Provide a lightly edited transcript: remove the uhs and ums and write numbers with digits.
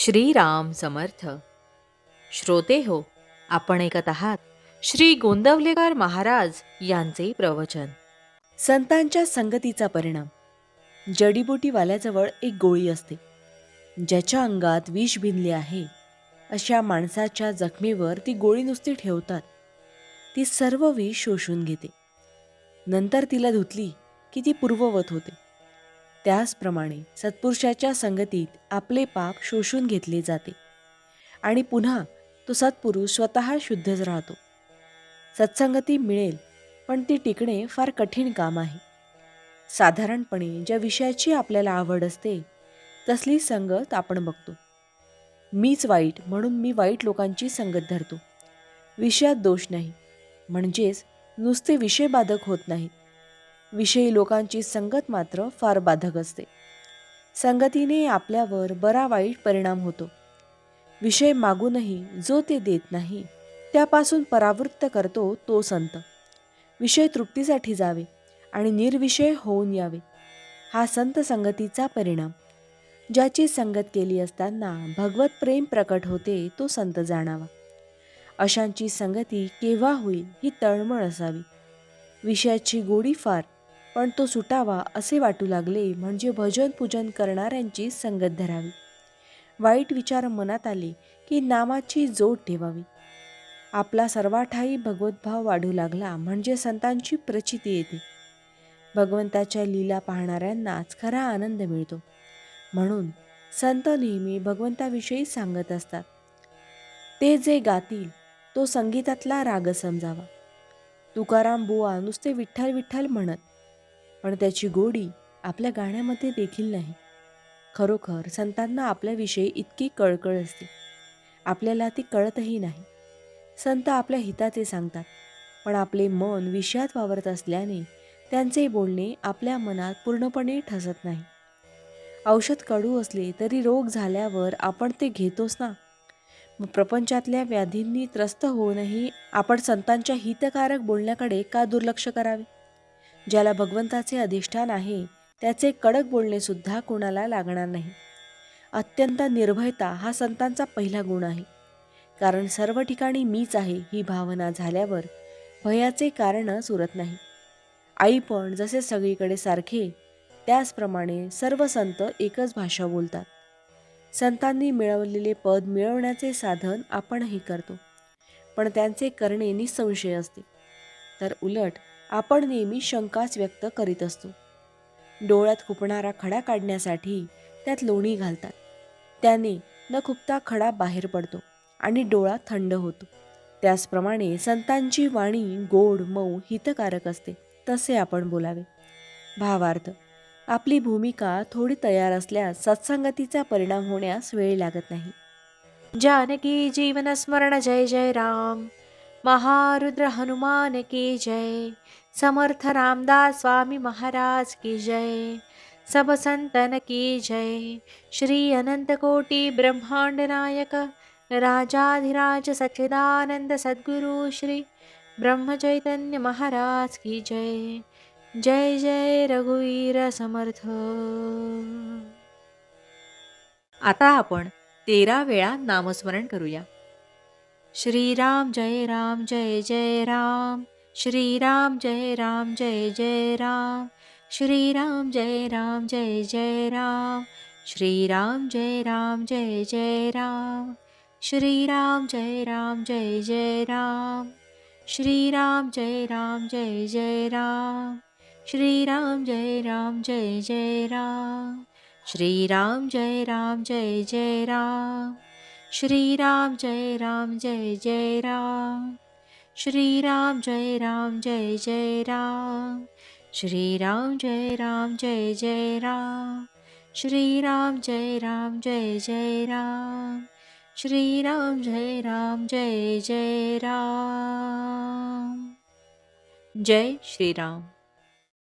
श्रीराम समर्थ. श्रोते हो, आपण ऐकत आहात श्री गोंदवलेकर महाराज यांचे प्रवचन. संतांच्या संगतीचा परिणाम. जडीबुटीवाल्याजवळ एक गोळी असते. ज्याच्या अंगात विष भिनले आहे अशा माणसाच्या जखमेवर ती गोळी नुसती ठेवतात. ती सर्व विष शोषून घेते. नंतर तिला धुतली की ती पूर्ववत होते. त्याचप्रमाणे सत्पुरुषाच्या संगतीत आपले पाप शोषून घेतले जाते आणि पुन्हा तो सत्पुरुष स्वतः शुद्धच राहतो. सत्संगती मिळेल, पण ती टिकणे फार कठीण काम आहे. साधारणपणे ज्या विषयाची आपल्याला आवड असते तसली संगत आपण बघतो. मीच वाईट म्हणून मी वाईट लोकांची संगत धरतो. विषयात दोष नाही, म्हणजेच नुसते विषय बाधक होत नाहीत. विषयी लोकांची संगत मात्र फार बाधक असते. संगतीने आपल्यावर बरा वाईट परिणाम होतो. विषय मागूनही जो ते देत नाही त्यापासून परावृत्त करतो तो संत. विषय तृप्तीसाठी जावे आणि निर्विषय होऊन यावे, हा संत संगतीचा परिणाम. ज्याची संगत केली असताना भगवत प्रेम प्रकट होते तो संत जाणावा. अशांची संगती केव्हा होईल ही तळमळ असावी. विषयाची गोडी फार, पण तो सुटावा असे वाटू लागले म्हणजे भजन पूजन करणाऱ्यांची संगत धरावी. वाईट विचार मनात आले की नामाची जोड ठेवावी. आपला सर्वाठायी भगवतभाव वाढू लागला म्हणजे संतांची प्रचिती येते. भगवंताच्या लीला पाहणाऱ्यांनाच खरा आनंद मिळतो. म्हणून संत नेहमी भगवंताविषयी सांगत असतात. ते जे गातील तो संगीतातला राग समजावा. तुकाराम बुवा नुसते विठ्ठल विठ्ठल म्हणत, पण त्याची गोडी आपल्या गाण्यामध्ये देखील नाही. खरोखर संतांना आपल्याविषयी इतकी कळकळ असते, आपल्याला ती कळतही नाही. संत आपल्या हिताचे सांगतात, पण आपले मन विषयात वावरत असल्याने त्यांचे बोलणे आपल्या मनात पूर्णपणे ठसत नाही. औषध कडू असले तरी रोग झाल्यावर आपण ते घेतोच ना. मग प्रपंचातल्या व्याधींनी त्रस्त होऊनही आपण संतांच्या हितकारक बोलण्याकडे का दुर्लक्ष करावे. ज्याला भगवंताचे अधिष्ठान आहे त्याचे कडक बोलणे सुद्धा कोणाला लागणार नाही. अत्यंत निर्भयता हा संतांचा पहिला गुण आहे. कारण सर्व ठिकाणी मीच आहे ही भावना झाल्यावर भयाचे कारणच उरत नाही. आई पण जसे सगळीकडे सारखे, त्याचप्रमाणे सर्व संत एकच भाषा बोलतात. संतांनी मिळवलेले पद मिळवण्याचे साधन आपणही करतो, पण त्यांचे करणे निसंशय असते. तर उलट आपण नेहमी शंकाच व्यक्त करीत असतो. डोळ्यात खुपणारा खडा काढण्यासाठी त्यात लोणी घालतात. त्याने न खुपता खडा बाहेर पडतो आणि डोळा थंड होतो. त्याचप्रमाणे संतांची वाणी गोड मऊ हितकारक असते, तसे आपण बोलावे. भावार्थ, आपली भूमिका थोडी तयार असल्यास सत्संगतीचा परिणाम होण्यास वेळ लागत नाही. जानकी जीवन स्मरण जय जय राम. महारुद्र हनुमान की जय. समर्थ रामदास स्वामी महाराज की जय. सब संतन की जय. श्री अनंत कोटि ब्रह्मांड नायक राजाधिराज सच्चिदानंद सद्गुरु श्री ब्रह्म चैतन्य महाराज की जय. जय जय रघुवीर समर्थ. आता आपण 13 वेळा नामस्मरण करूया. श्रीराम जय राम जय जय राम. श्रीराम जय राम जय जय राम. श्रीराम जय राम जय जय राम. श्रीराम जय राम जय जय राम. श्रीराम जय राम जय जय राम. श्रीराम जय राम जय जय राम. श्रीराम जय राम जय जय राम. श्रीराम जय राम जय जय राम. श्रीराम जय राम जय जय राम. श्रीराम जय राम जय जय राम. श्रीराम जय राम जय जय राम. श्रीराम जय राम जय जय राम. श्रीराम जय राम जय जय राम. जय श्रीराम.